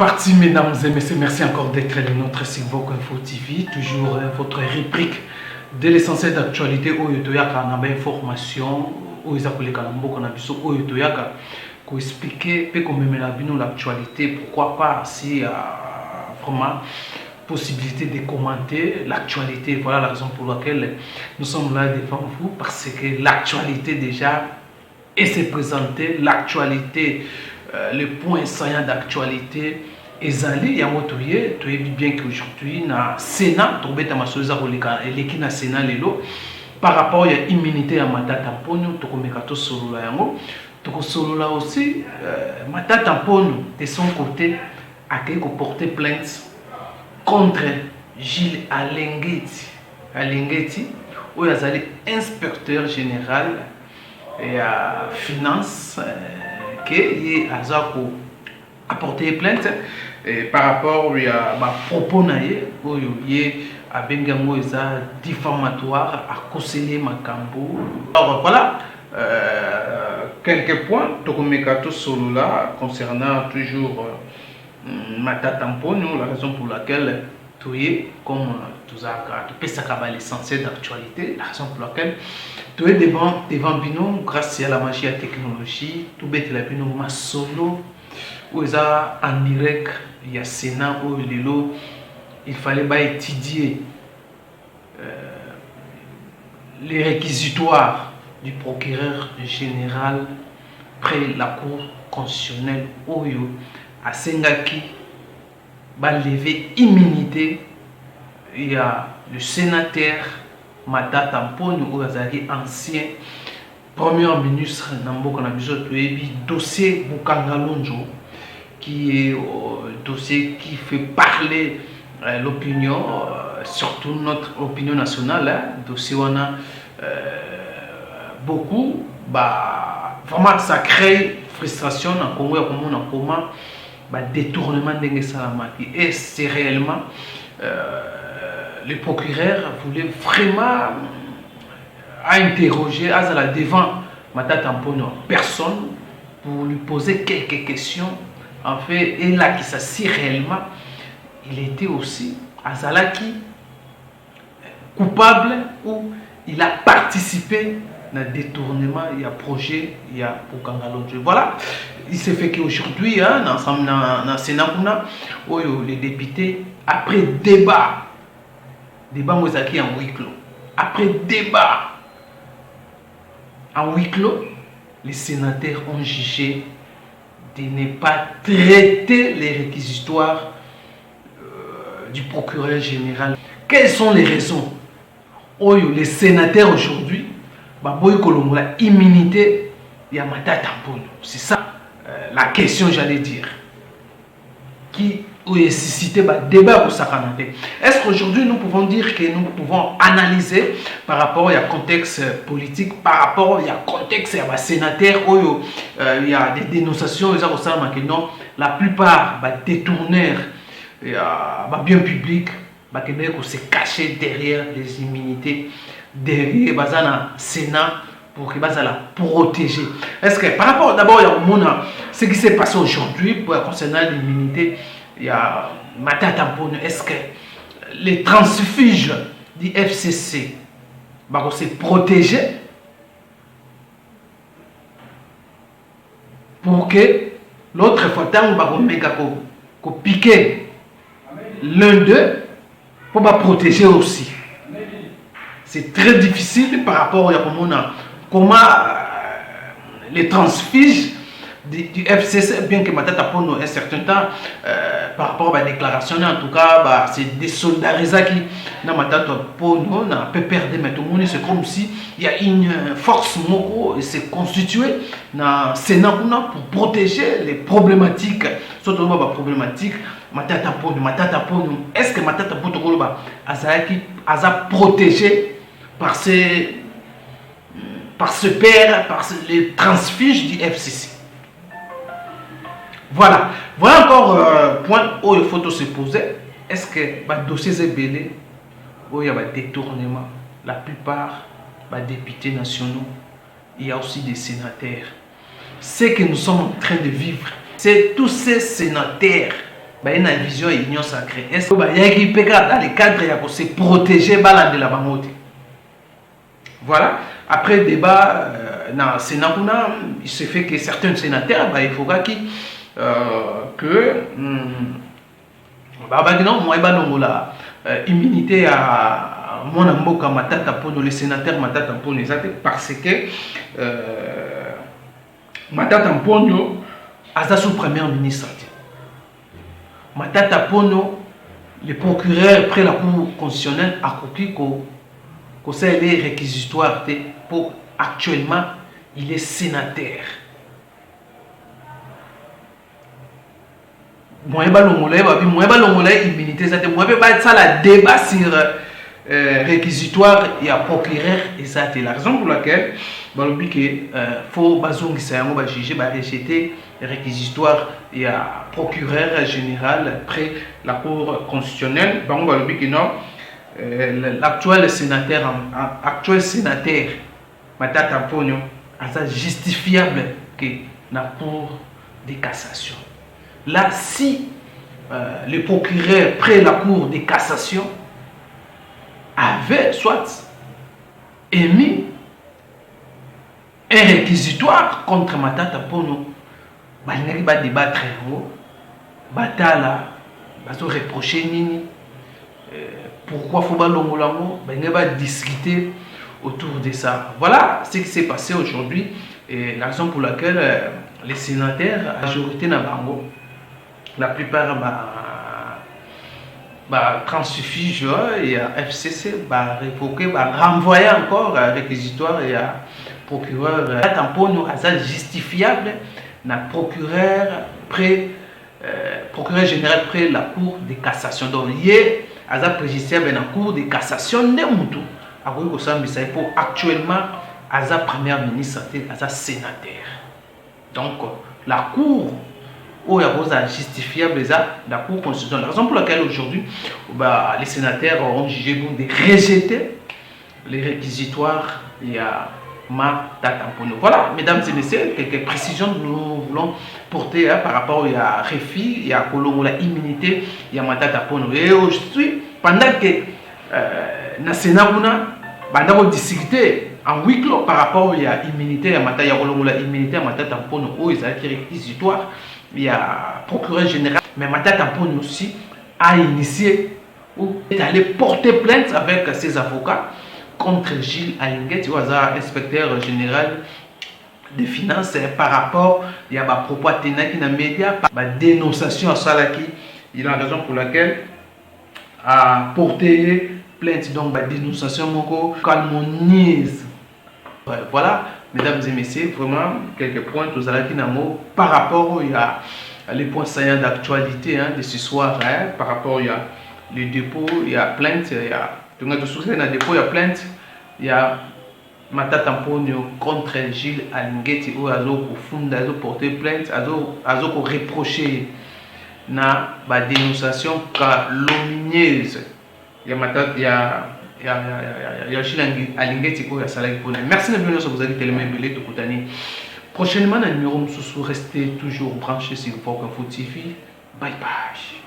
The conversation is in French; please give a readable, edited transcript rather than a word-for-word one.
parti, mesdames et messieurs. Merci encore d'être les nôtres sur Vogue Info TV. Toujours votre rubrique de l'essentiel d'actualité. Oyotoyaka na information. Oyozakoleka na mboko na biso. Oyotoyaka ko expliquer pe ko memela bino l'actualité. Pourquoi pas si vraiment possibilité de commenter l'actualité. Voilà la raison pour laquelle nous sommes là devant vous, parce que l'actualité déjà est se présenter. L'actualité, le point saillant d'actualité est allé. Il y a bien qu'aujourd'hui na Sénat, na Sénat lelo par rapport à l'immunité à Matata Mponyo, tokomekato solo la yango, toko solo la aussi Matata Mponyo de son côté a porté plainte contre Gilles Alengeti. Alengeti, où il y a inspecteur général et à finance qui a porté plainte par rapport à propos où il a bengango diffamatoire à cautionner Makambo. Alors voilà quelques points tokomekato solo là concernant toujours Matata Mponyo, la raison pour laquelle tu es comme tu as l'essentiel d'actualité, la raison pour laquelle tu es devant Bino grâce à la magie et à la technologie, tu es la Bino Masolo, où il y a en direct, il y a Sénat, où il fallait étudier les réquisitoires du procureur général près la Cour constitutionnelle Oyo à Sengaki va lever immunité. Il y a le sénateur Matata Mponyo Oazari, ancien premier ministre Namboka Nabiso Tuebi, dossier Bukangalonjo, qui est dossier qui fait parler l'opinion, surtout notre opinion nationale. Dossier on a beaucoup, vraiment ça crée frustration dans Congo, comment détournement de Salamaki. Et c'est réellement le procureur voulait vraiment interroger Azala devant Matata Mponyo personne pour lui poser quelques questions. En fait, et là qui s'assit réellement, il était aussi Azalaki coupable ou il a participé dans le détournement, il y a projet, il y a pour Kangalonjo. Voilà, il s'est fait qu'aujourd'hui, dans le Sénat, les députés, après débat Mozaki en huis clos, après débat en huis clos, les sénateurs ont jugé de ne pas traiter les réquisitoires du procureur général. Quelles sont les raisons? Les sénateurs aujourd'hui, la immunité de Matata Mponyo. C'est ça la question, j'allais dire, qui est suscité par débat pour Sakanate. Est-ce qu'aujourd'hui nous pouvons dire que nous pouvons analyser par rapport au contexte politique, par rapport au contexte des sénateurs, où il y a des dénonciations, non, la plupart des détourneurs bien publics se cacher derrière les immunités, derrière le Sénat pour que la protéger. Est-ce que par rapport d'abord à ce qui s'est passé aujourd'hui concernant l'immunité, il y a Matata Mponyo, est-ce que les transfuges du FCC vont se protéger pour que l'autre fois qu'on piquer l'un d'eux pour protéger aussi? C'est très difficile par rapport à comment les transfuges du FCC, bien que Matata Mponyo un certain temps, par rapport à la déclaration, en tout cas, c'est des soldats qui na Matata Mponyo peut perdre, mais tout le monde, c'est comme si il y a une force moko et c'est constitué dans Sénat pour protéger les problématiques, surtout les problématiques. Matata Mponyo, est-ce que Matata Mponyo a protégé par ce père, par les transfuges du FCC? Voilà encore point où il faut se poser. Est-ce que le dossier est belé où il y a des détournements? La plupart des députés nationaux, il y a aussi des sénateurs. Ce que nous sommes en train de vivre, c'est tous ces sénateurs bah une vision et union sacrée. Est-ce que bah y a qui peut dans les cadres il se protéger balan de la bangote. Voilà. Après débat dans Sénat, il se fait que certains sénateurs bah il faudra qu'ils que bah non moi bah non la immunité à mon amboka matata pour le sénateur matata pour les athées parce que matata Mponyo asa sous premier ministre matata Pono le procureur près la cour constitutionnelle a compris que c'est les réquisitoires pour actuellement il est sénateur. Moi ba longolay immunité ça moi pas ça la débat sur réquisitoire et à procureur et ça c'est la raison pour laquelle balobi que faut bazongisa yango ba juger ba rejeter réquisitoire et à procureur général près la cour constitutionnelle bango balobi que non l'actuel sénateur Matata Mponyo c'est justifiable que la cour de cassation. Là, si le procureur près la cour de cassation avait soit émis un réquisitoire contre Matata Mponyo, il n'y a pas de débattre, il faut reprocher Nini. Pourquoi il faut il n'y a pas discuter autour de ça. Voilà ce qui s'est passé aujourd'hui et la raison pour laquelle les sénateurs, la majorité n'a pas la plupart transfuge et FCC révoquer, renvoyer encore à réquisitoire et à procureur. Mponyo est justifiable na procureur général près la cour de cassation. Donc il est préjudiciable dans la cour de cassation de Moutou. Pour actuellement Aza premier ministre, Aza sénateur. Donc la cour où il y a justifiable la cour constitutionnelle. La raison pour laquelle aujourd'hui les sénateurs ont jugé bon de rejeter les réquisitoires et à Matata Mponyo. Voilà, mesdames et messieurs, quelques précisions que nous voulons porter par rapport à Réfi et à Kolongo, la immunité et à Matata Mponyo. Et aujourd'hui, pendant que na Sénat on discuter en huis clos par rapport à l'immunité à Matata Kolongo, la immunité à Matata Mponyo, où ils ont été réquisitoires. Il y a procureur général, mais Matata Mponyo aussi a initié ou est allé porter plainte avec ses avocats contre Gilles Alinguet, inspecteur général des finances par rapport il y a des propos tenus dans les médias, des dénonciations à Salaki. Il a raison pour laquelle a porté plainte, donc des dénonciations calmonise. Voilà, mesdames et messieurs, vraiment quelques points par rapport à les points saillants d'actualité de ce soir, par rapport à le dépôt, il y a plainte, il y a dépôt, il y a plainte, il y a Matata Mponyo contre Gilles Alinguet où il a porté plainte, il a reproché na dénonciation calomnieuse. Il y a Gilles Alinguet qui a salé pour nous. Merci de venir vous avez tellement aimé tout côté. Prochainement, dans le numéro, restez toujours branchés sur Pop Info TV. Bye bye.